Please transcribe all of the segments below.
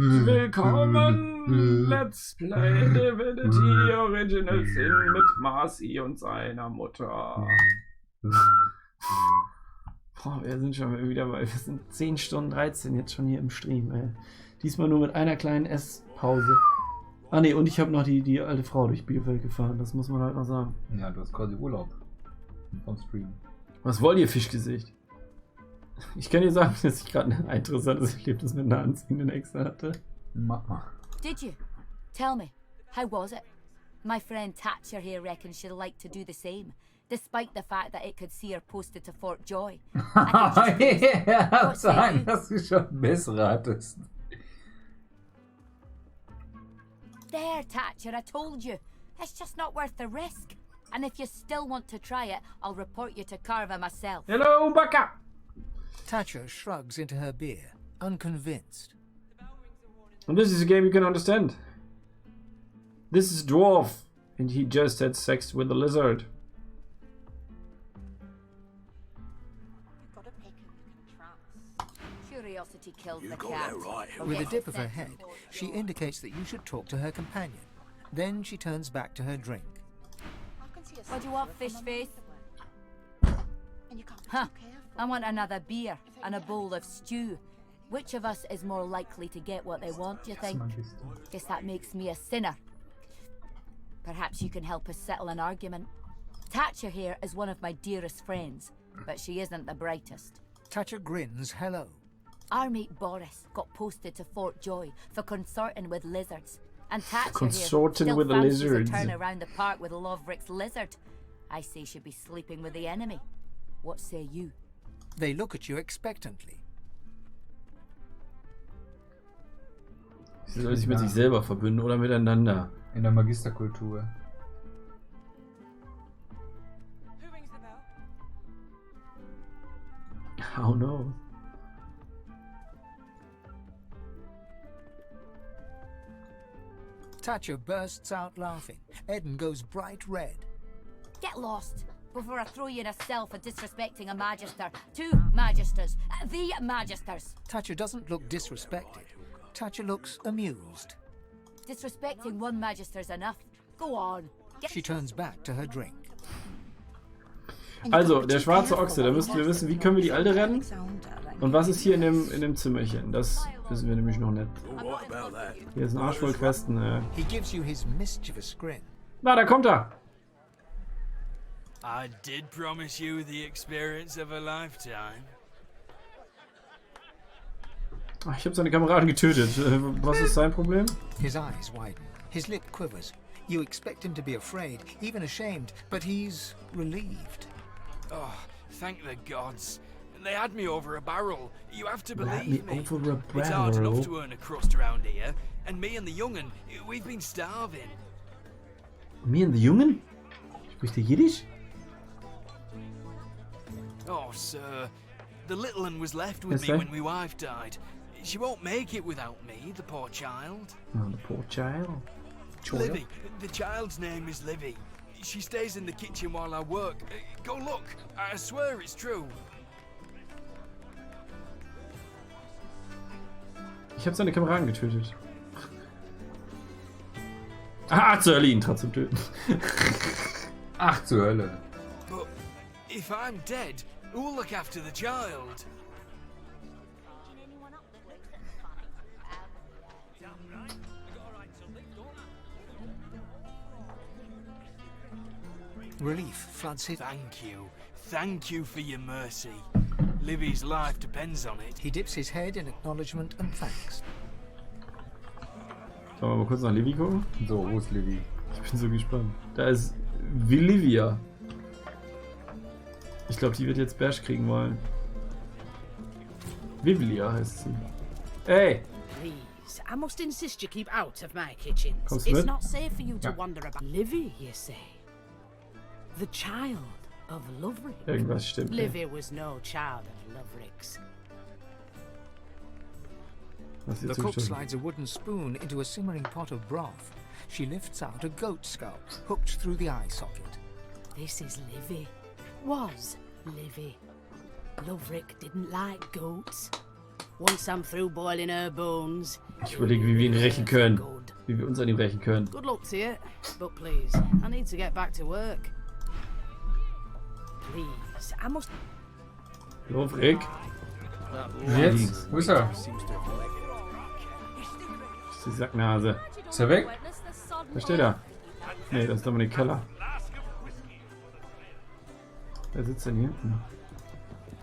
Willkommen, Let's Play Divinity Original Sin mit Marcy und seiner Mutter. Boah, wir sind schon wieder bei, wir sind 10 Stunden 13 jetzt schon hier im Stream, ey. Diesmal nur mit einer kleinen Esspause. Ah ne, und ich habe noch die alte Frau durch Bielefeld gefahren, das muss man halt noch sagen. Ja, du hast quasi Urlaub vom Stream. Was wollt ihr, Fischgesicht? Ich kann dir sagen, dass ich gerade ein interessantes Erlebnis mit einer anziehenden Ex hatte. Mach mal. Did you? Tell me, how was it? My friend Thatcher here reckons she'd like to do the same, despite the fact that it could see her posted to Fort Joy. Ja, sagen, dass du schon bessere hattest. There, Thatcher, I told you. It's just not worth the risk. And if you still want to try it, I'll report you to Carver myself. Hello, Baka! Thatcher shrugs into her beer, unconvinced. And this is a game you can understand. This is Dwarf, and he just had sex with a lizard. Curiosity kills the cat. With a dip of her head, she indicates that you should talk to her companion. Then she turns back to her drink. What do you want, fish face? Huh. I want another beer and a bowl of stew. Which of us is more likely to get what they want, do you think? Guess that makes me a sinner. Perhaps you can help us settle an argument. Thatcher here is one of my dearest friends, but she isn't the brightest. Thatcher grins hello. Our mate Boris got posted to Fort Joy for consorting with lizards. And Thatcher Consorting here with still fancies lizards. a turn around the park with Loverick's lizard. I say she'd be sleeping with the enemy. What say you? They look at you expectantly. Sie soll sich mit sich selber verbünden oder miteinander. In der Magisterkultur. Oh no. Thatcher bursts out laughing. Eden goes bright red. Get lost before I throw you in a cell for disrespecting a magister. 2 magisters. The magisters. Thatcher doesn't look disrespected. Thatcher looks amused. Disrespecting one magister's enough. Go on. She turns back to her drink. Also, der schwarze Ochse, da müssten wir wissen, wie können wir die Alte retten? Und was ist hier in dem Zimmerchen? Das wissen wir nämlich noch nicht. Hier ist ein Arsch voll Questen. He gives you his mischievous grin. Na, da kommt er! I did promise you the experience of a lifetime. Ach, ich habe seine Kameraden getötet. Was ist sein Problem? His eyes widen. His lip quivers. You expect him to be afraid, even ashamed, but he's relieved. Oh, thank the gods. They had me over a barrel. You have to They had believe me me. over a It's hard barrel. enough to earn a crust around here. And me and the young'un, we've been starving. Mir und die Jungen? Spricht der Jiddisch? Oh, sir. The little un was left with Yes, me sir. when my wife died. She won't make it without me, the poor child. Oh, the poor child. Livy. The child's name is Livy. She stays in the kitchen while I work. Go look. I swear it's true. Ich habe seine Kameraden getötet. Ah, zur Hölle, ihn trotzdem töten. Ach, zur Hölle. But if I'm dead, who'll look after the child? Relief floods his. Thank you. Thank you for your mercy. Livy's life depends on it. He dips his head in acknowledgement and thanks. Sollen wir mal kurz nach Livy gucken? So, wo ist Livy? Ich bin so gespannt. Da ist Vilivia. Ich glaube, die wird jetzt Bash kriegen wollen. Vivlia heißt sie. Ey! Please, I must insist you keep out of my kitchens. Kommst du It's mit? not safe for you to Ja. wander about. Livy, you say? The child of Loverick? Irgendwas stimmt. nicht. Livy was no child of Loverick's. Was The jetzt cook stimmt. slides a wooden spoon into a simmering pot of broth. She lifts out a goat skull, hooked through the eye socket. This is Livy. Was Livy. Loverick didn't like goats. Once I'm through boiling her bones. Ich überlege, wie wir ihn rächen können. Good. Wie wir uns an ihm rächen können. Good luck to you, but please, I need to get back to work. Please, I must. Lauf, Rick. Jetzt? Wo ist er? Das ist die Sacknase. Ist er weg? Da steht er. Nee, das ist Dominik Keller. Wer sitzt denn hier hinten?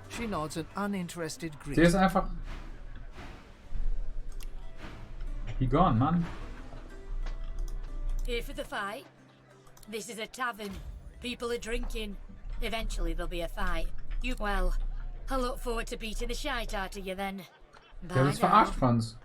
She nods an uninterested Der greeting. ist einfach... He gone, Mann. Here for the fight? This is a tavern. People are drinking. Eventually there'll be a fight. Well, I look forward to beating the shite out of you then. Der hat uns verarscht, Franz.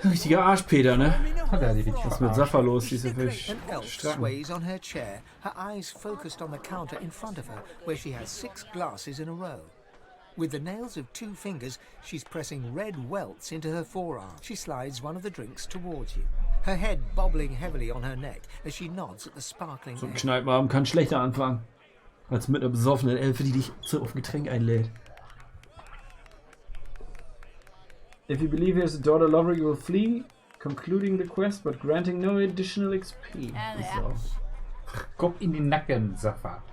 Richtiger Arschpeter, ne? Hat er die Was ist mit Safa los? Die ist ja völlig An elf stramm. sways on her chair, her eyes focused on the counter in front of her, where she has 6 glasses in a row. With the nails of 2 fingers, she's pressing red welts into her forearm. She slides one of the drinks towards you, her head bobbling heavily on her neck as she nods at the sparkling So ein ale. Kneipenabend kann schlechter anfangen. Als mit einer besoffenen Elfe, die dich auf ein Getränk einlädt. If you believe he has a daughter lover, you will flee, concluding the quest, but granting no additional XP. So. Guck in den Nacken, Safa.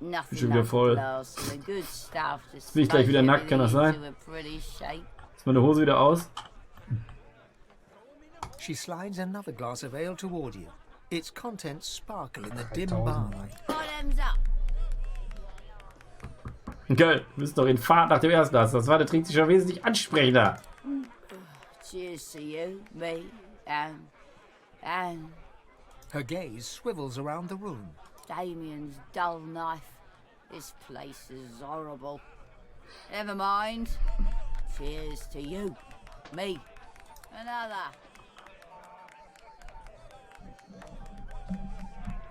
Nothing Schon wieder voll. Jetzt bin ich gleich wieder nackt, kann das sein? Ist meine Hose wieder aus? She slides another glass of ale toward you. Its contents sparkle in the dim 3000. barlight. Bottoms up. Geil, du bist doch in Fahrt nach dem Erstglas. Das war, der trinkt sich schon wesentlich ansprechender. Cheers to you, me, and Her gaze swivels around the room. Damien's dull knife. This place is horrible. Never mind. Cheers to you, me, another.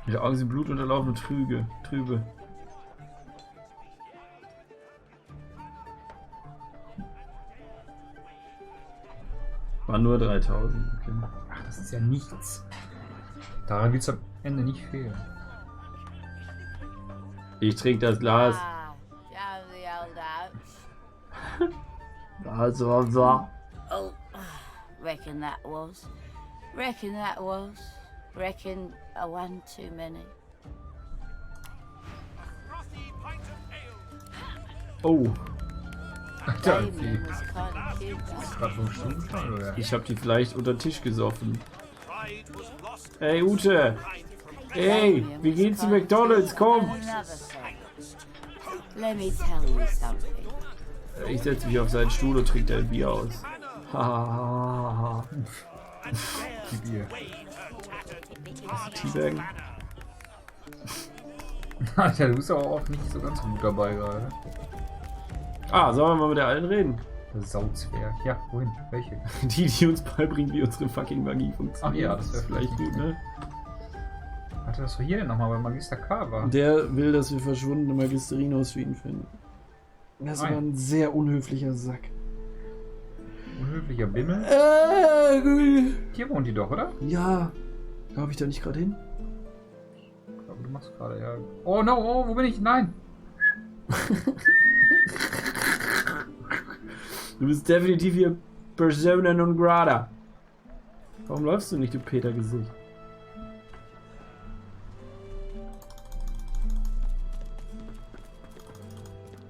Ihre Augen sind blutunterlaufen und trübe. War nur 3000, okay. Ach, das ist ja nichts. Daran wird es am Ende nicht fehlen. Ich trinke das Glas. Down the old ouch. Also. Oh, reckon that was. Reckon a one too many. Oh, Alter, Damien was kind of cute. ist gerade 5 Stunden schon, oder? ich habe die vielleicht unter den Tisch gesoffen. Hey Ute! Hey, wie geht's zu McDonald's? Komm! Another thing. Let me tell you something. Ich setze mich auf seinen Stuhl und trinke ein Bier aus. Hahaha. Die Bier. Teabaggen? Alter, du bist aber auch nicht so ganz gut dabei gerade. Ah, sollen wir mal mit der Alten reden? Sauzwerg. Ja, wohin? Welche? Die uns beibringt, wie unsere fucking Magie funktioniert. Ach ja, das wäre vielleicht gut, ne? Warte, was war hier denn nochmal bei Magister K war? Der will, dass wir verschwundene Magisterinos für ihn finden. Das war ein sehr unhöflicher Sack. Unhöflicher Bimmel? Hier wohnt die doch, oder? Ja. Glaube ich da nicht gerade hin? Ich glaube, du machst gerade, ja. Oh no, oh, wo bin ich? Nein! Du bist definitiv hier Persona non grata. Warum läufst du nicht, du Peter-Gesicht?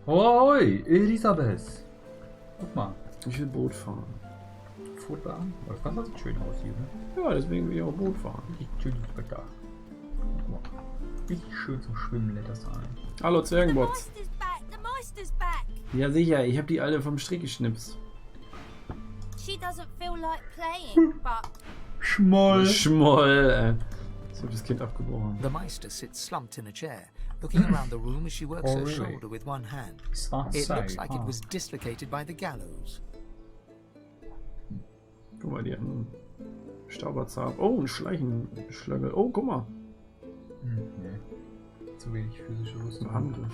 Hoi, Elisabeth! Guck mal, Ich will Boot fahren. Futter an. Das sieht schön aus hier, ne? Ja, deswegen will ich auch Boot fahren. Richtig schönes Wetter. Guck mal. Richtig schön zum Schwimmen lädt das ein. Hallo Zwergenbots. The Meister's back. Ja sicher, ich habe die alle vom Strick geschnipst. She doesn't feel like playing, but Schmoll! Schmoll, Ich habe das Kind abgebrochen. The Meister sits slumped in a chair, looking around the room as she works Oh, her really? shoulder with one hand. Das war It looks like it was dislocated by the gallows. Guck mal, die hat einen Stauberzahn. Oh, ein Schleichenschlöngel. Oh, guck mal. Nee. Zu wenig physische Rüstung. Ein Handgriff.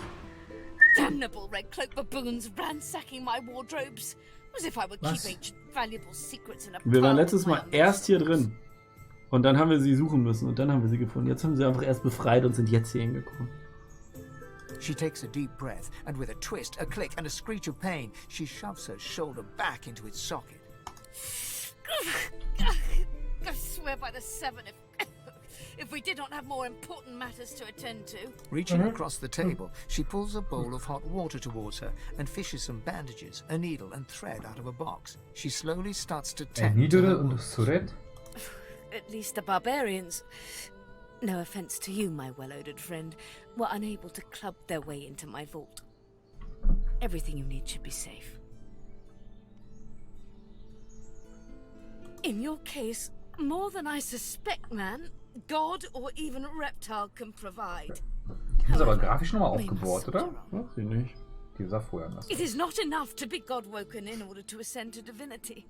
Damnable red cloak baboons ransacking my wardrobes. As if I would keep Was? ancient valuable secrets in a Wir waren pile letztes of Mal my erst hier drin. Und dann haben wir sie suchen müssen. Und dann haben wir sie gefunden. Jetzt haben wir sie einfach erst befreit und sind jetzt hier hingekommen. She takes a deep breath, and with a twist, a click, and a screech of pain, she shoves her shoulder back into its socket. I swear by the seven, if we did not have more important matters to attend to. Reaching across the table, she pulls a bowl of hot water towards her and fishes some bandages, a needle, and thread out of a box. She slowly starts to tend to her wounds. At least the barbarians, no offense to you, my well-odoured friend, were unable to club their way into my vault. Everything you need should be safe. In your case, more than I suspect, man, God or even reptile can provide. Die ist aber grafisch nochmal aufgebohrt, oder? Weiß ich nicht. Die sah vorher anders. It is not enough to be God-woken in order to ascend to divinity.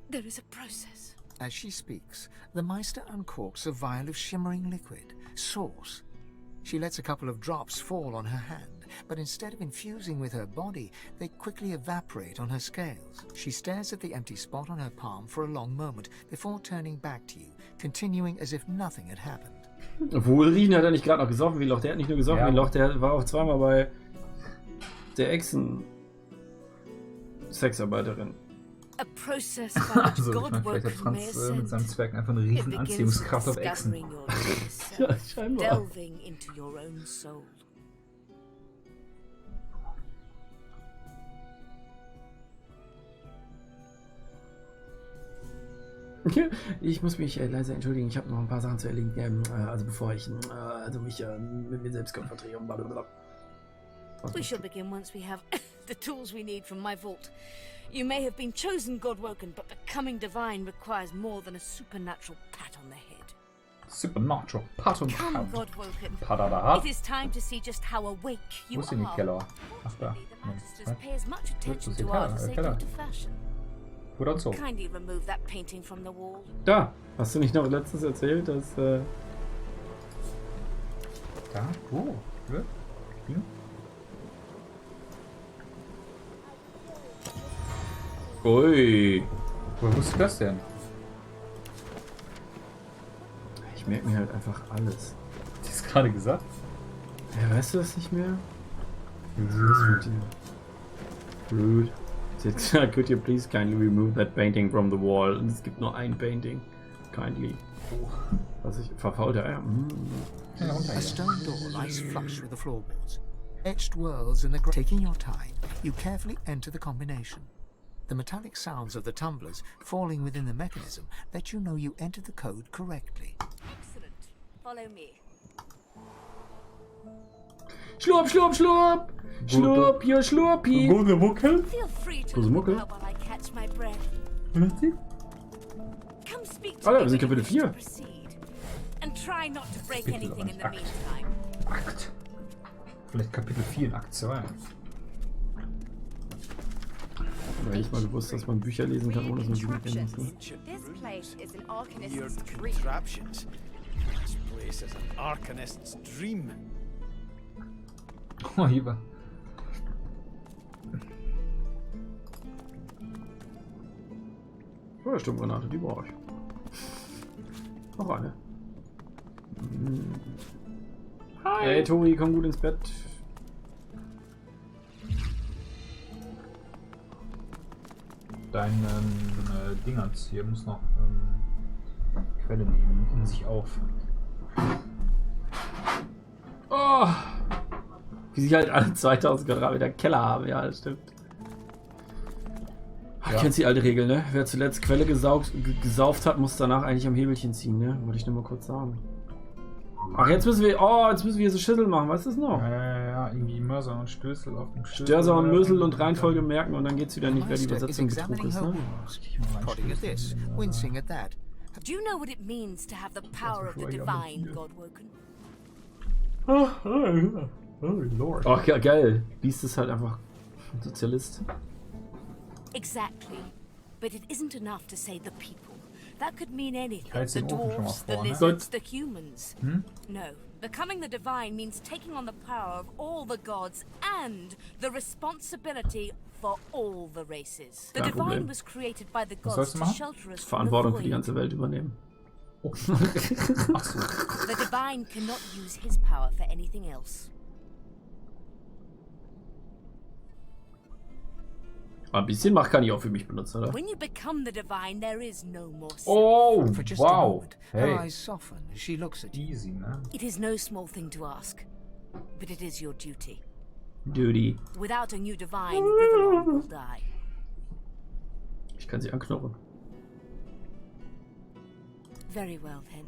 There is a process. As she speaks, the Meister uncorks a vial of shimmering liquid, sauce. She lets a couple of drops fall on her hand, but instead of infusing with her body, they quickly evaporate on her scales. She stares at the empty spot on her palm for a long moment before turning back to you, continuing as if nothing had happened. Obwohl, Rien hat er nicht gerade noch gesoffen wie Loch. Der hat nicht nur gesoffen wie Loch, der war auch zweimal bei der Echsen-Sexarbeiterin. A process by which Also, ich God meine, vielleicht hat woke may Franz mit seinem ascend. Zwerg einfach eine riesen Anziehungskraft auf Echsen. Discovering your true self, Ja, scheinbar. delving into your own soul. Ich muss mich leiser entschuldigen, ich habe noch ein paar Sachen zu erledigen, also bevor ich mich mit mir selbst konfrontiere. Blablabla. We shall begin once we have the tools we need from my vault. You may have been chosen God-woken, but becoming divine requires more than a supernatural pat on the head. Supernatural. Pat und Come, Pat. God-woken. Padadahat. It is time to see just how awake you Wo ist denn die are. Keller? Ach da. The magisters pay as much Wo ist attention die to art as Keller? they do to fashion. Oder so. Kindly remove that painting from the wall. Da, hast du nicht noch letztens erzählt, dass Da? Wo? Hier? Hm? Ui. Woher wusstest du das denn? Ich merke mir halt einfach alles. Die ist gerade gesagt. Ja, weißt du das nicht mehr? Was ist das für dir? Blöd. Sie hat gesagt, could you please kindly remove that painting from the wall? Und es gibt nur ein Painting. Kindly. Was ich verfaulter Eier. A stone door lies flush with the floorboards. Etched whirls in the Taking your time, you carefully enter the combination. The metallic sounds of the tumblers falling within the mechanism let you know you entered the code correctly. Excellent. Follow me. Schlurp, schlurp, schlurp! Schlurp, hier, schlurpi! Gute Muckel? Feel free to Große look Muckel. about while I catch my breath. Come speak to Alter, me wir sind when you Kapitel wish to 4. proceed. And try not to break Kapitel, anything in the aber nicht meantime. Akt. Vielleicht Kapitel 4 in Akt 2. Weil ich mal gewusst, dass man Bücher lesen kann, ohne dass man sie mitnehmen muss. Ne? This place is an Weird arcanist's dream. contraptions. This place is an arcanist's dream. Oh, hier. Oh, Sturmgranate, die brauche ich. Noch eine. Hi. Hey Tori, komm gut ins Bett. Dein Dingens hier muss noch Quelle nehmen in sich auf. Oh! Wie sie halt alle 2000 Quadratmeter Keller haben, ja, das stimmt. Ja. Kennst die alte Regel, ne? Wer zuletzt Quelle gesauft hat, muss danach eigentlich am Hebelchen ziehen, ne? Wollte ich nur mal kurz sagen. Ach, jetzt müssen wir hier so Schüssel machen, weißt du das noch? Ja, irgendwie Mörser und Stößel auf dem Stößel. Störser und Mösel und Reihenfolge merken und dann geht's wieder The nicht, wer die Meister is Übersetzung Betrug examining ist, her ne? wounds, prodding at this, wincing at that. Do you know what it means to have the power of the divine, God-woken? Oh Lord. Ach ja, geil. Biest ist halt einfach ein Sozialist. Exactly. But it isn't enough to say the people. That could mean anything. Heizt The den Ofen schon mal dwarves, the vor, ne? lizards, the humans. Hm? No. Becoming the divine means taking on the power of all the gods and the responsibility for all the races. The Kein divine Problem. was created by the Was gods sollst du to machen? shelter us from the Verantwortung für die void. ganze Welt übernehmen. Oh. Ach so. The divine cannot use his power for anything else. Ein bisschen Macht kann ich auch für mich benutzen, oder? When you become the divine, there is no more sin. Oh, For just a wow. moment, her Hey, eyes soften as she looks at you. easy, ne? It is no small thing to ask, but it is your duty. Duty. Without a new divine, Rivellon will die. Ich kann sie anknurren. Very well then.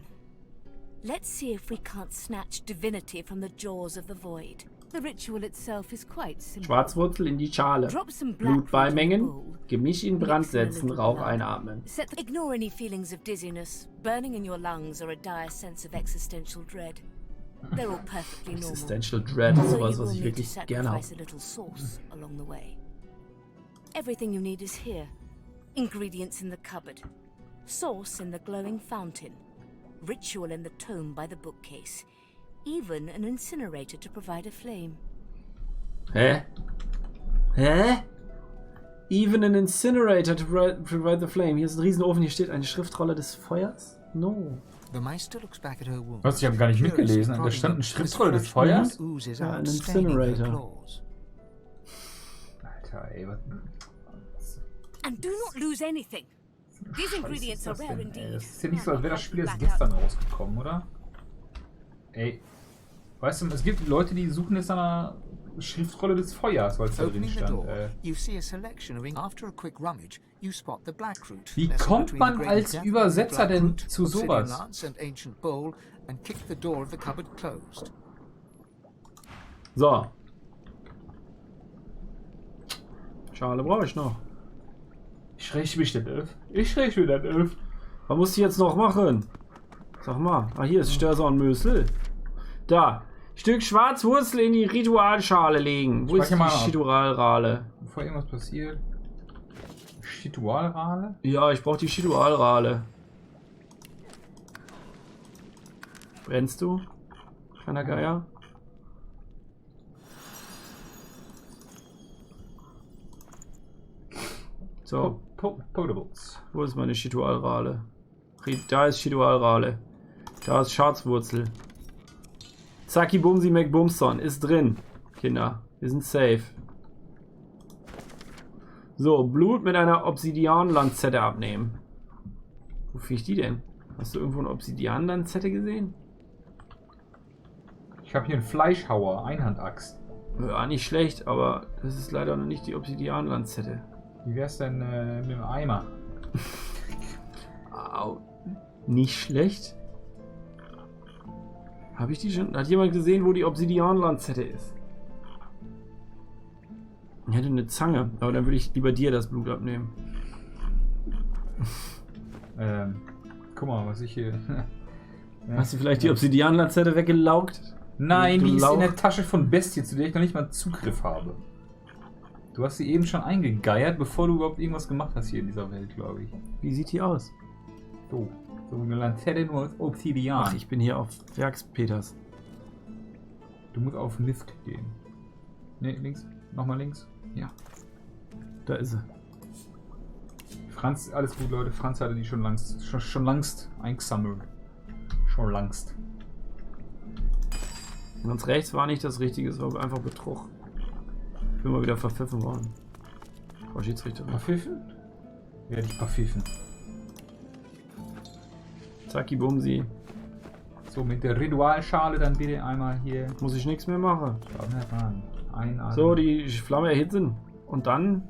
Let's see if we can't snatch divinity from the jaws of the void. The ritual itself is quite simple. Schwarzwurzel in die Schale. Drop some black Blut beimengen. root in a bowl. Gemisch in Brand setzen. Rauch einatmen. Ignore any feelings of dizziness, burning in your lungs, or a dire sense of existential dread. They're all perfectly normal. Existential Dread ist Although sowas, you was will ich need to wirklich gerne habe. sacrifice a little sauce along the way. Everything you need is here. Ingredients in the cupboard. Sauce in the glowing fountain. Ritual in the tome by the bookcase. Even an incinerator to provide a flame. Hä? Hä? Even an incinerator to provide the flame. Hier ist ein Riesenofen, hier steht eine Schriftrolle des Feuers? No. The Meister looks back at her wound. Was, ich habe gar nicht mitgelesen. Da stand eine Schriftrolle des Feuers. Ja, ein Incinerator. Alter, ey, was... And do not lose anything. These ingredients are rare indeed. Das ist ja nicht so, als wäre das Spiel erst gestern rausgekommen, oder? Ey, weißt du, es gibt Leute, die suchen jetzt nach einer Schriftrolle des Feuers, weil es da drin Opening the stand. door, you see a selection of after a quick rummage, you spot the black root. Wie Nestled kommt between man the als great Übersetzer black denn root, zu obsidian sowas? lance and ancient bowl, and kick the door of the cupboard closed. So. Schale brauche ich noch. Ich räche mich nicht auf. Ich räche mich nicht auf. Was muss ich jetzt noch machen? Sag mal. Ah, hier ist Störsornmösel. Da. Stück Schwarzwurzel in die Ritualschale legen. Wo ist die Ritualrale? Bevor irgendwas passiert. Ritualrale? Ja, ich brauche die Ritualrale. Brennst du? Kleiner Geier? So. Potables. Wo ist meine Ritualrale? Da ist Ritualrale. Da ist Schwarzwurzel. Zacki Bumsi McBumson ist drin. Kinder, wir sind safe. So, Blut mit einer Obsidian-Lanzette abnehmen. Wo finde ich die denn? Hast du irgendwo eine Obsidian-Lanzette gesehen? Ich habe hier einen Fleischhauer, Einhandaxt. Ja, nicht schlecht, aber das ist leider noch nicht die Obsidian-Lanzette. Wie wär's denn mit dem Eimer? Au. Nicht schlecht. Habe ich die schon? Hat jemand gesehen, wo die Obsidian-Lanzette ist? Ich hätte eine Zange, aber dann würde ich lieber dir das Blut abnehmen. Guck mal, was ich hier... Hast du vielleicht die Obsidian-Lanzette weggelaugt? Nein, Du die ist Lauch. in der Tasche von Bestie, zu der ich noch nicht mal Zugriff habe. Du hast sie eben schon eingegeiert, bevor du überhaupt irgendwas gemacht hast hier in dieser Welt, glaube ich. Wie sieht die aus? So eine Lanzette nur aus Obsidian. Ach, ich bin hier auf Werkspeters. Du musst auf Lift gehen. Ne, links. Nochmal links. Ja. Da ist sie. Franz, alles gut, Leute. Franz hatte die schon langst eingesammelt. Schon langst. Ganz rechts war nicht das Richtige, es war einfach Betrug. Ich bin mal wieder verpfiffen worden. Frau Schiedsrichterin. Verpfiffen? Werde ich verpfiffen. Zacki Bumsi. So, mit der Ritualschale dann bitte einmal hier. Muss ich nichts mehr machen. Heran. Einatmen. So, die Flamme erhitzen. Und dann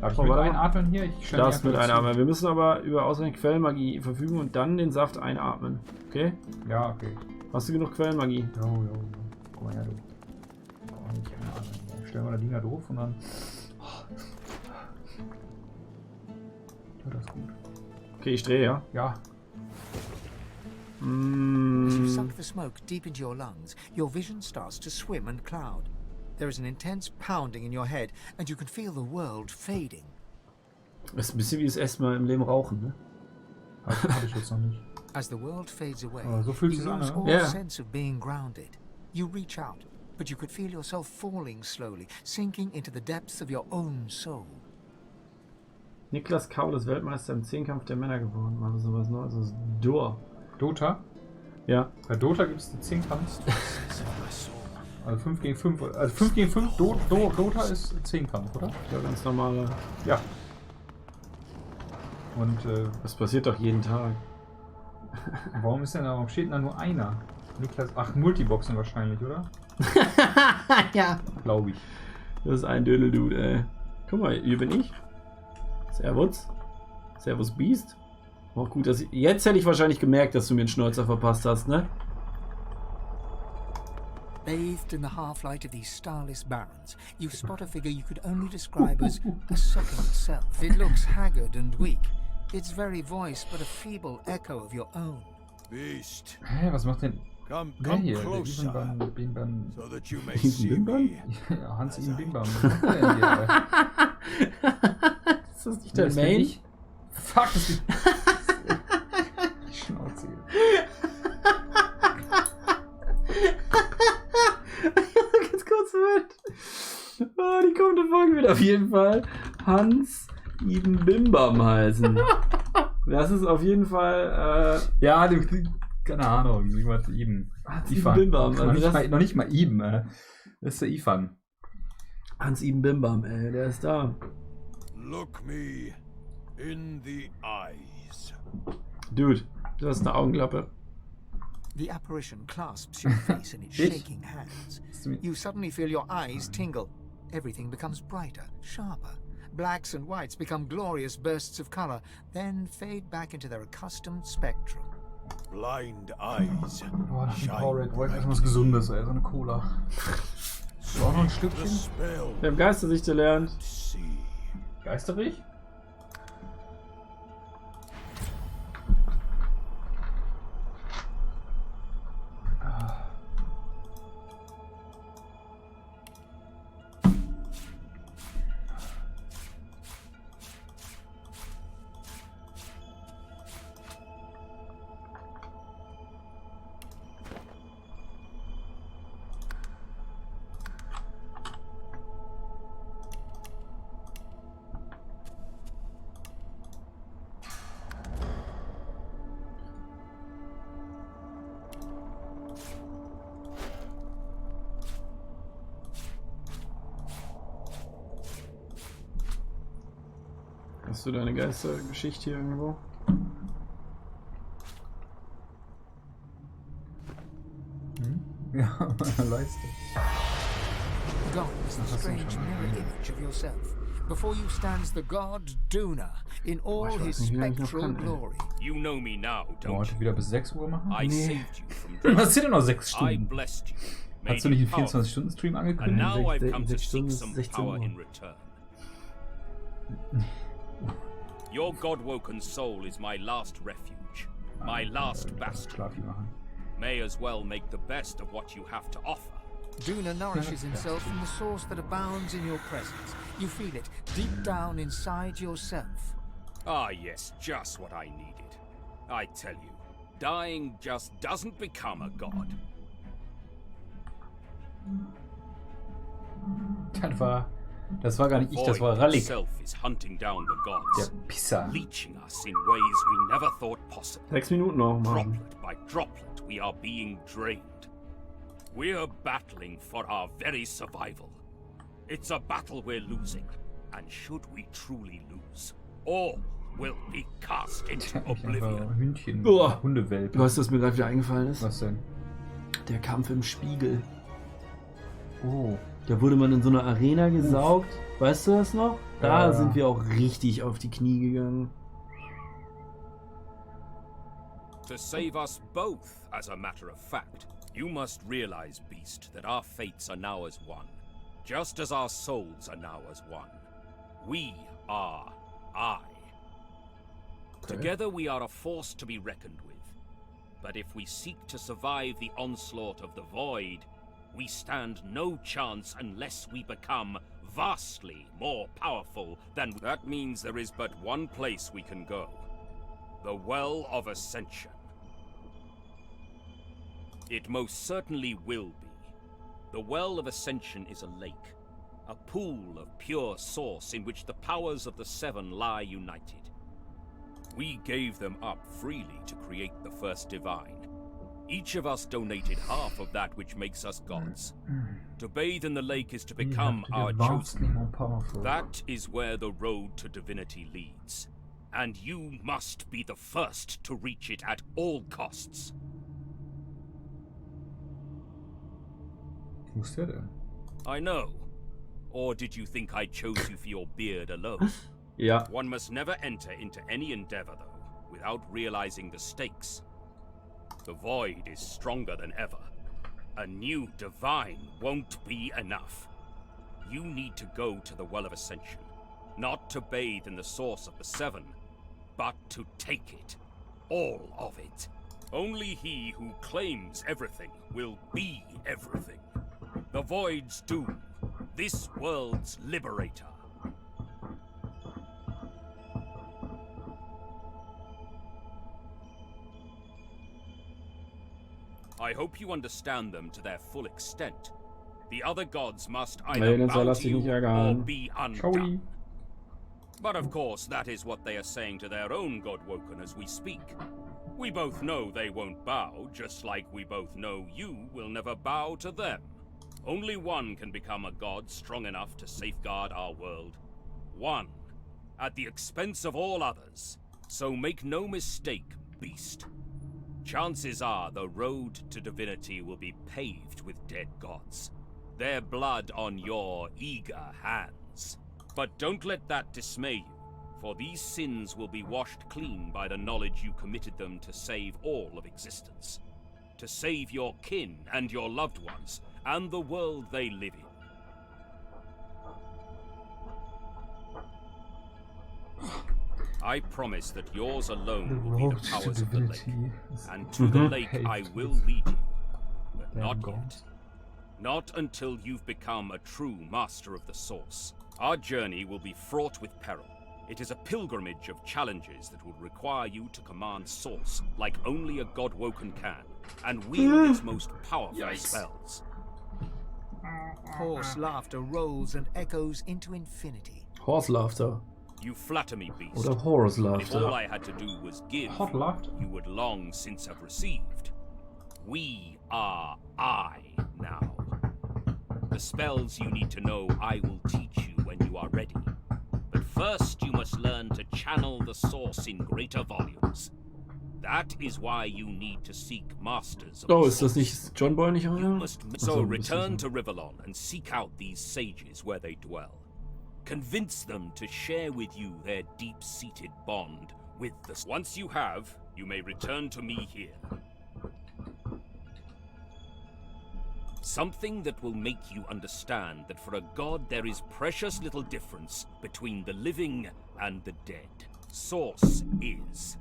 Darf ich Oh, mit warte mal. einatmen hier? Ich stelle darfst die mit einfach dazu. einatmen. Wir müssen aber über ausreichend Quellenmagie verfügen und dann den Saft einatmen. Okay? Ja, okay. Hast du genug Quellenmagie? Jo. Guck mal her, du. Oh, nicht einatmen. Ja, stellen wir da Dinger drauf und dann... Ja, das ist gut. Okay, ich drehe, ja? Ja. As you Mm, suck the smoke deep into your lungs, your vision starts to swim and cloud. There is an intense pounding in your head, and you can feel the world fading. das ist ein bisschen wie das erste Mal im Leben rauchen, ne? Hab ich jetzt noch nicht. As the world fades away, Oh, so fühlt you sich's an, lose ne? all Yeah. sense of being grounded. You reach out, but you could feel yourself falling slowly, sinking into the depths of your own soul. Niklas Kaul ist Weltmeister im Zehnkampf der Männer geworden. War das sowas Neues? Das ist Dor. Dota? Ja. Bei Dota gibt es die 10 Kampf. Also 5 gegen 5. Also 5 gegen 5, Dota ist 10-Kampf, oder? Ja, ganz normaler. Ja. Und Das passiert doch jeden Tag. warum steht denn da nur einer? Niklas, ach, Multiboxen wahrscheinlich, oder? Ja. Glaube ich. Das ist ein Dödeldude, ey. Guck mal, hier bin ich. Servus. Servus Beast. Auch gut, dass jetzt hätte ich wahrscheinlich gemerkt, dass du mir einen Schnäuzer verpasst hast, ne? Bathed in the half-light of these starless barrens, you spot a figure you could only describe as a second self. It looks haggard and weak. Its very voice but a feeble echo of your own. Beast, Hä, was macht denn come der hier? Der closer, Bimbam. so that you may see me. Ja, Hans ihn Bimbam. Was macht der denn hier? Ist das nicht dein Das bin Main? ich. Fuck, das ist die Schnauze. Ganz kurz mit. Oh, die kommende Folge wird auf jeden Fall Hans Iben Bimbam heißen. Das ist auf jeden Fall. Ja, keine Ahnung, irgendwas Iben. Hans Iben Bimbam. Noch nicht mal Iben, das ist der Ifan. Hans Iben Bimbam, ey, der ist da. Look me in the eyes. Dude, du hast eine Augenklappe. The apparition clasps your face in its shaking hands. You suddenly feel your eyes tingle. Everything becomes brighter, sharper. Blacks and whites become glorious bursts of color, then fade back into their accustomed spectrum. Blind eyes. Boah, das ist ein Powerade. Wollt erstmal was Gesundes, ey, so eine Cola. So, noch ein Stückchen. Wir haben Geistersicht gelernt. Geisterig? Hast du deine Geistergeschichte hier irgendwo? Ja, meine Leiste. Gone is the strange mirror image of yourself. Before you stands the god Duna in all his spectral glory. You know me now, Wollen wir don't heute you? wieder bis 6 Uhr machen? I saved you from Was sind denn noch 6 I Stunden? blessed you. Hast du nicht einen 24-Stunden-Stream And angekündigt? now I've come to 6 seek Stunden, some 16 power Uhr. in return. Your God-woken soul is my last refuge, my last bastion. Schlafi machen. May as well make the best of what you have to offer. Duna nourishes himself from the source that abounds in your presence. You feel it deep down inside yourself. Ah, yes, just what I needed. I tell you, dying just doesn't become a god. Das war gar nicht ich, das war Void Rallik. itself is hunting down the Der gods, Pisser. leeching us in ways we never thought possible. 6 Minuten noch machen. Droplet by droplet, we are being drained. We're battling for our very survival. It's a battle we're losing, and should we truly lose, all will be cast into oblivion. Hündchen. Boah. Hundewelpe. Weißt du, was mir gerade wieder eingefallen ist? Was denn? Der Kampf im Spiegel. Oh. Da wurde man in so einer Arena gesaugt. Weißt du das noch? Da Ja. sind wir auch richtig auf die Knie gegangen. To save us both, as a matter of fact, you must realize, Beast, that our fates are now as one, just as our souls are now as one. We are I. Together we are a force to be reckoned with. But if we seek to survive the onslaught of the Void, we stand no chance unless we become vastly more powerful than... That means there is but one place we can go. The Well of Ascension. It most certainly will be. The Well of Ascension is a lake, a pool of pure source in which the powers of the Seven lie united. We gave them up freely to create the first divine. Each of us donated half of that which makes us gods. To bathe in the lake is to become our chosen. That is where the road to divinity leads. And you must be the first to reach it at all costs. Who's der denn? I know. Or did you think I chose you for your beard alone? Ja. One must never enter into any endeavor, though, without realizing the stakes. The void is stronger than ever. A new divine won't be enough. You need to go to the Well of Ascension, not to bathe in the source of the Seven, but to take it. All of it. Only he who claims everything will be everything. The void's doom. This world's liberator. I hope you understand them to their full extent. The other gods must either bow to you or be undone. But of course, that is what they are saying to their own Godwoken as we speak. We both know they won't bow, just like we both know you will never bow to them. Only one can become a god strong enough to safeguard our world. One, at the expense of all others. So make no mistake, beast. Chances are the road to divinity will be paved with dead gods. Their blood on your eager hands. But don't let that dismay you, for these sins will be washed clean by the knowledge you committed them to save all of existence. To save your kin and your loved ones, and the world they live in. I promise that yours alone will be the powers of the lake, and to the lake I will lead you, but not yet. Not until you've become a true master of the source. Our journey will be fraught with peril. It is a pilgrimage of challenges that will require you to command source like only a Godwoken can, and wield its most powerful spells. Hoarse laughter rolls and echoes into infinity. Horse laughter. You flatter me, beast. Oder Horse If laughter. all I had to do was give, Hot laughter. you would long since have received. We are I now. The spells you need to know I will teach you when you are ready. But first you must learn to channel the source in greater volumes. That is why you need to seek masters of Oh, the ist das source. nicht John Boy nicht auch? You Ja? must Ach so so, return das to Rivellon and seek out these sages where they dwell. Convince them to share with you their deep-seated bond with the... Once you have, you may return to me here. Something that will make you understand that for a god there is precious little difference between the living and the dead. Source is.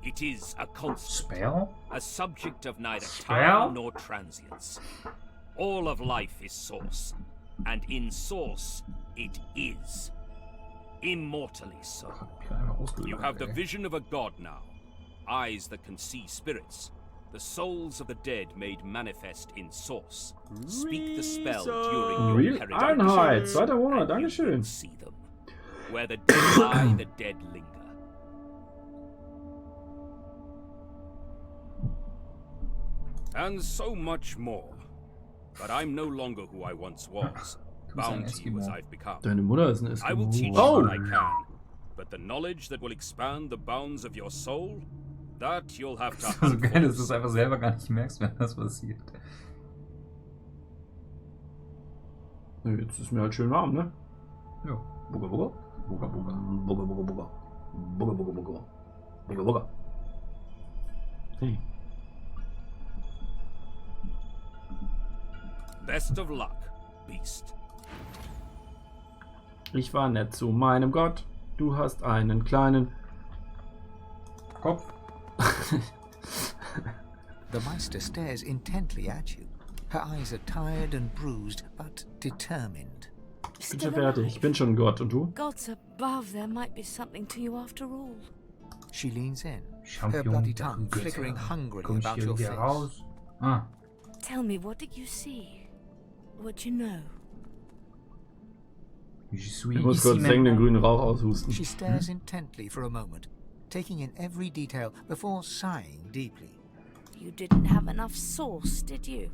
It is a constant. Spell? A subject of neither Spell? time nor transience. All of life is source, and in source it is. Immortally so. You have the vision of a god now, eyes that can see spirits, the souls of the dead made manifest in source. Speak the spell during your Real peregrinations, Einheit, zweiter Monat, and you Dankeschön. will see them. Where the dead lie, the dead linger. And so much more. But I'm no longer who I once was, bound to you as I've become. Deine Mutter ist ein I will teach Eskimo. you what I can, but the knowledge that will expand the bounds of your soul, that you'll have to So hunt geil, dass du for. es einfach selber gar nicht merkst, wenn das passiert. Ja, jetzt ist mir halt schön warm, ne? Ja. Bugga bugga. Bugga, bugga. Bugga bugga bugga. Bugga bugga bugga. Bugga bugga. Hey. Best of luck, beast. Ich war nett zu meinem Gott. Du hast einen kleinen Kopf. The Meister stares intently at you. Her eyes are tired and bruised, but determined. Ich bin schon fertig. Ich bin schon Gott. Und du? Gods above, there might be something to you after all. She leans in, her Champion bloody der tongue Götter. flickering hungrily Komm ich about hier your wieder face. raus? Ah. Tell me, what did you see? What you know? Je suis Ich muss ici kurz den maintenant. grünen Rauch aushusten. She stares intently for a moment, taking in every detail before sighing deeply. You didn't have enough sauce, did you?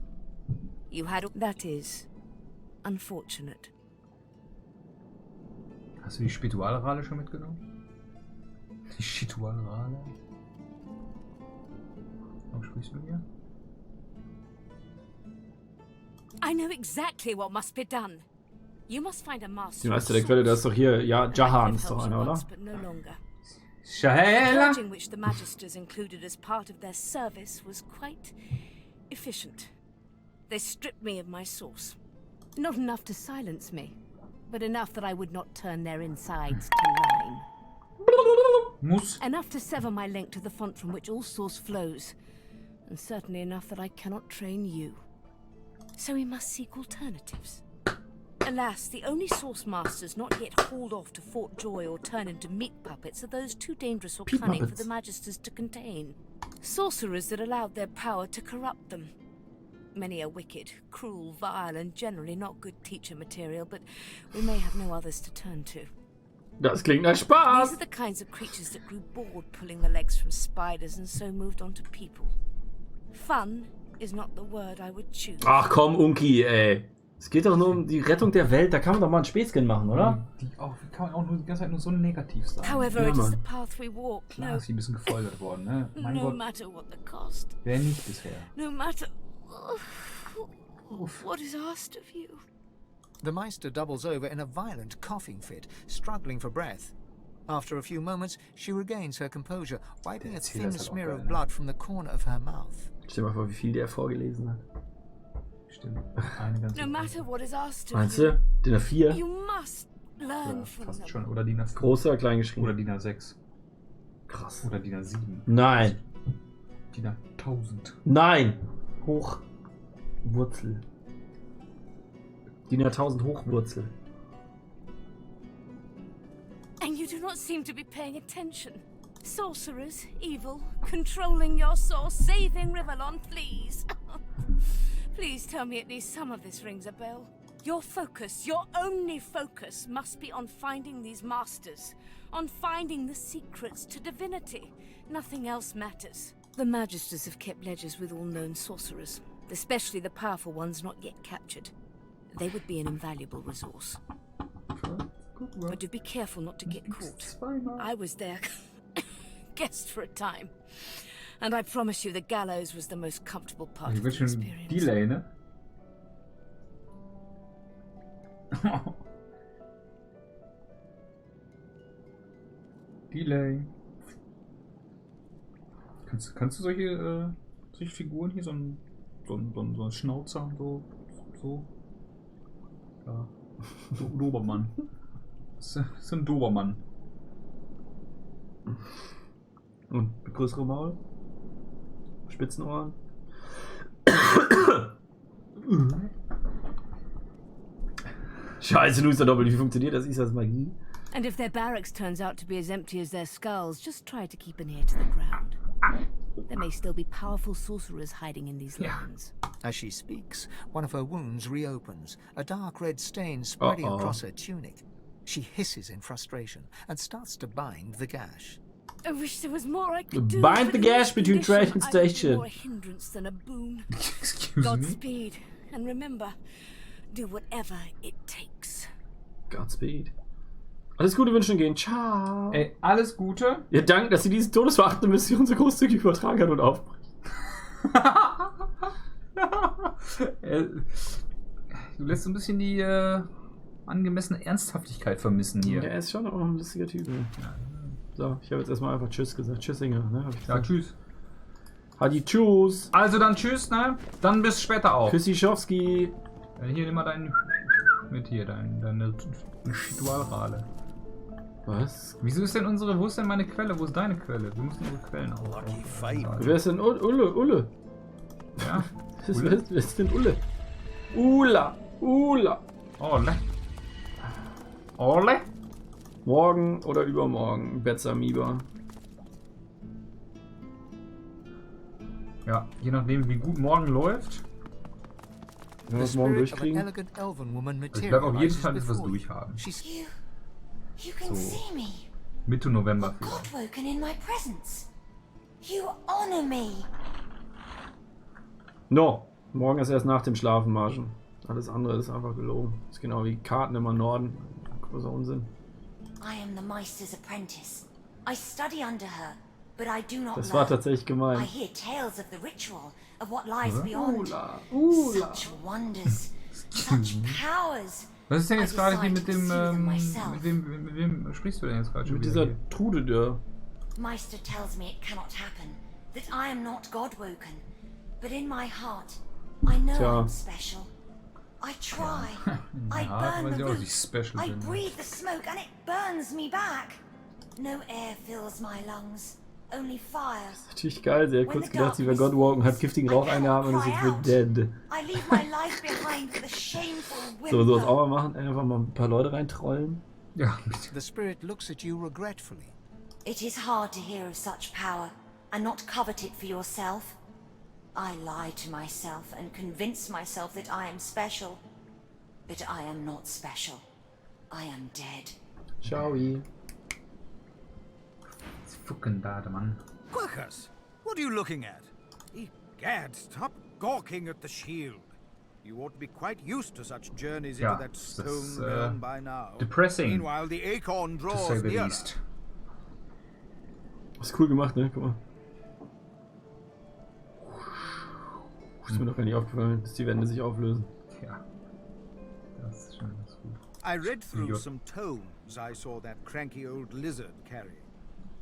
You had... That is unfortunate. Hast du die Spiritualrale schon mitgenommen? Die Spiritualrale? Warum sprichst du mit mir? I know exactly what must be done. You must find a master. Die Meister der Quelle, da ist doch hier, ja, Jahan ist doch einer, oder? Shahela? The which the magisters included as part of their service was quite efficient. They stripped me of my sauce. Not enough to silence me, but enough that I would not turn their insides to lime. Muss. Enough to sever my link to the font from which all source flows, and certainly enough that I cannot train you. So we must seek alternatives. Alas, the only source masters not yet hauled off to Fort Joy or turn into meat puppets are those too dangerous or cunning for the magisters to contain. Sorcerers that allowed their power to corrupt them. Many are wicked, cruel, vile, and generally not good teacher material, but we may have no others to turn to. Das klingt nach Spaß! These are the kinds of creatures that grew bored pulling the legs from spiders and so moved on to people. Fun is not the word I would choose. Ach komm, Unki, ey. Es geht doch nur um die Rettung der Welt, da kann man doch mal ein Späßchen machen, oder? Wie kann man auch nur die ganze Zeit nur so negativ sein? However, it is the path we walk. Klar ist sie ein bisschen gefoltert worden, ne? Mein No Gott, matter what the cost. wer nicht bisher? No matter what is asked of you. The Meister doubles over in a violent coughing fit, struggling for breath. After a few moments, she regains her composure, wiping a thin smear of blood from the corner of her mouth. Stell dir mal vor, wie viel der vorgelesen hat. Stimmt. Eine ganze. No matter what is asked of Meinst you. du? DIN A4? You must learn Ja, from fast them. schon. Oder DIN A4. Groß oder klein geschrieben? Oder DIN A6. Krass. Oder DIN A7. Nein. DIN A1000. Nein. Hochwurzel. DIN A1000 Hochwurzel. And you do not seem to be paying attention. Sorcerers, evil, controlling your soul, saving Rivellon, please. Please tell me at least some of this rings a bell. Your focus, your only focus, must be on finding these masters, on finding the secrets to divinity. Nothing else matters. The magisters have kept ledgers with all known sorcerers, especially the powerful ones not yet captured. They would be an invaluable resource. But do be careful not to get caught. I was their guest for a time, and I promise you the gallows was the most comfortable part of the experience. Delay, ne? Delay. Kannst du solche Figuren hier, so ein Schnauzer und so? Ja. Dobermann. Das ist ein Dobermann. Und größere Maul? Spitzenohren? Scheiße, du bist ja doppelt. Wie funktioniert das? Ist das Magie? And if their barracks turns out to be as empty as their skulls, just try to keep an ear to the ground. There may still be powerful sorcerers hiding in these lands. As she speaks, one of her wounds reopens, a dark red stain spreading across her tunic. She hisses in frustration and starts to bind the gash. I wish there was more I could do. Bind the gash between train and station. More a hindrance than a boon. Excuse me? Godspeed, and remember, do whatever it takes. Godspeed. Alles Gute wünschen gehen. Ciao. Ey, alles Gute. Ja, danke, dass Sie diese todesverachtende Mission so großzügig übertragen hat und aufbricht. Du lässt so ein bisschen die angemessene Ernsthaftigkeit vermissen hier. Ja, er ist schon auch ein lustiger Typ. Ne? So, ich habe jetzt erstmal einfach Tschüss gesagt. Tschüssinger, ne? Ja, tschüss. Hadi, tschüss. Also dann tschüss, ne? Dann bis später auch. Küssischowski. Hier nimm mal deinen mit hier, deine Ritualrale. Was? Wieso ist denn wo ist denn meine Quelle? Wo ist deine Quelle? Wir müssen unsere Quellen auch. Wer ist denn Ulle? Ja? Wer ist denn Ulle? Ula. Ole? Morgen oder übermorgen, Betzamiba. Ja, je nachdem wie gut morgen läuft. Wenn wir es morgen durchkriegen. Ich bleib auf jeden Fall etwas durchhaben. You can see me. Mitte November God woken in my presence. You honor me. No, morgen ist erst nach dem Schlafen marschen. Alles andere ist einfach gelogen. Das ist genau wie Karten im Norden. Großer Unsinn. I am the Meister's apprentice. I study under her, but I do not Das war learn. tatsächlich I gemein. hear tales of the ritual, of what lies beyond. Such wonders, such powers. Was ist denn jetzt I gerade hier decide mit to dem, pursue them myself. mit wem sprichst du denn jetzt gerade schon Mit wieder dieser Trude da. Meister tells me it cannot happen, that I am not God-woken, but in my heart, I know Tja. I'm special. I try, I Ja, burn weiß the ich auch, dass ich roots, special I bin. breathe the smoke and it burns me back. No air fills my lungs, only fire. Natürlich geil, sie hat kurz gedacht, sie wäre God-woken, hat giftigen Rauch eingeatmet und ist jetzt wieder dead. I leave my life behind with a shameful So, sowas whimper. auch mal machen, einfach mal ein paar Leute reintrollen. Ja, The spirit looks at you regretfully. It is hard to hear of such power and not covet it for yourself. I lie to myself and convince myself that I am special. But I am not special. I am dead. Ciao. fucking da, Mann. Quirkus, what are you looking at? Egad, stop gawking at the shield. You ought to be quite used to such journeys Ja, into that das stone ist, realm by now. depressing, Meanwhile, the acorn to say draws the nearer. least. Ist cool gemacht, ne? Guck mal. Ist mir noch gar nicht aufgefallen, dass die Wände sich auflösen. Ja. Das ist schon ganz gut. I read through Idiot. some tomes I saw that cranky old lizard carrying.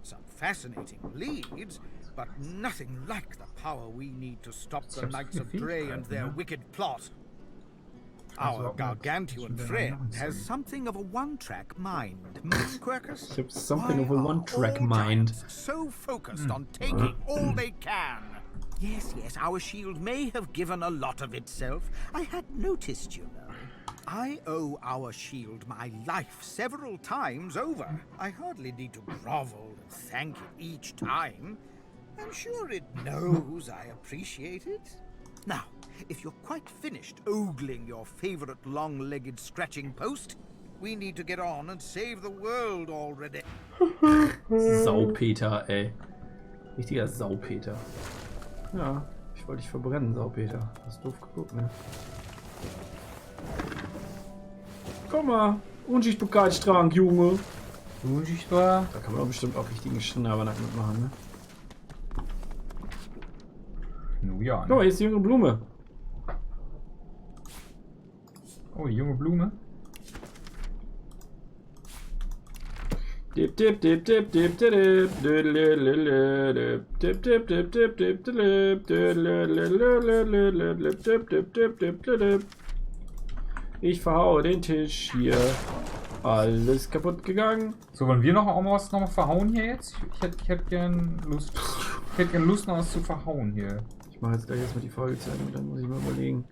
Some fascinating leads, but nothing like the power we need to stop the hab's Knights of gefühlt, Dre and their ne? wicked plot. Also Our auch mal gargantuan zwischen den friend anderen has Szenen. something of a one-track mind, Quirkus? Ich hab something of a Why are one-track all mind. giants so focused on taking all they can? Yes, yes, our shield may have given a lot of itself. I had noticed, you know. I owe our shield my life several times over. I hardly need to grovel and thank it each time. I'm sure it knows I appreciate it. Now, if you're quite finished ogling your favorite long-legged scratching post, we need to get on and save the world already. Saupeter, ey. Richtiger Saupeter. Ja, ich wollte dich verbrennen, Saupeter. Das ist doof geguckt, ne? Komm mal, Unsichtbarkeitstrank, Junge. Unsichtbar. Da kann man doch bestimmt auch richtigen Schnabernack mitmachen, ne? Nu ja. Guck mal, hier ist die junge Blume. Oh, die junge Blume. Dip dip dip dip dip dip dip dip dip dip dip dip dip dip dip. Ich verhaue den Tisch hier. Alles kaputt gegangen. So, wollen wir noch mal was verhauen hier jetzt? Ich hätte gern Lust. Ich hätte gern Lust, noch was zu verhauen hier. Ich mache jetzt gleich erstmal die Folge zu Ende und dann muss ich mal überlegen,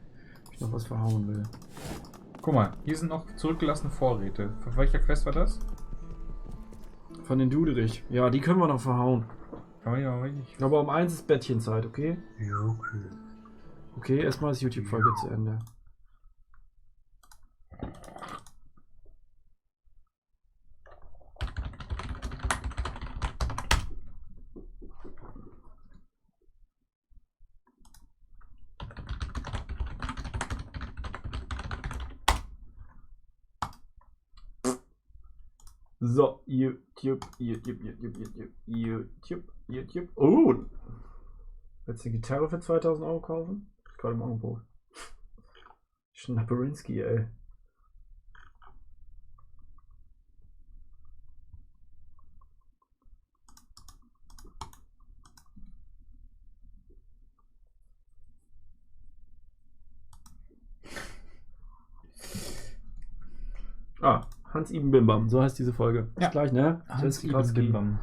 ob ich noch was verhauen will. Guck mal, hier sind noch zurückgelassene Vorräte. Von welcher Quest war das? Von den Duderich. Ja, die können wir noch verhauen. Oh ja, richtig. Aber um 1 ist Bettchenzeit, okay? Ja, okay. Okay, erstmal ist die YouTube-Folge zu Ende. So, YouTube. Oh! Willst du eine Gitarre für 2000 Euro kaufen? Das ist gerade im Angebot. Schnapperinski, ey. Hans Ibn Bimbam, so heißt diese Folge. Bis Ja. gleich, ne? Hans Ibn Bimbam.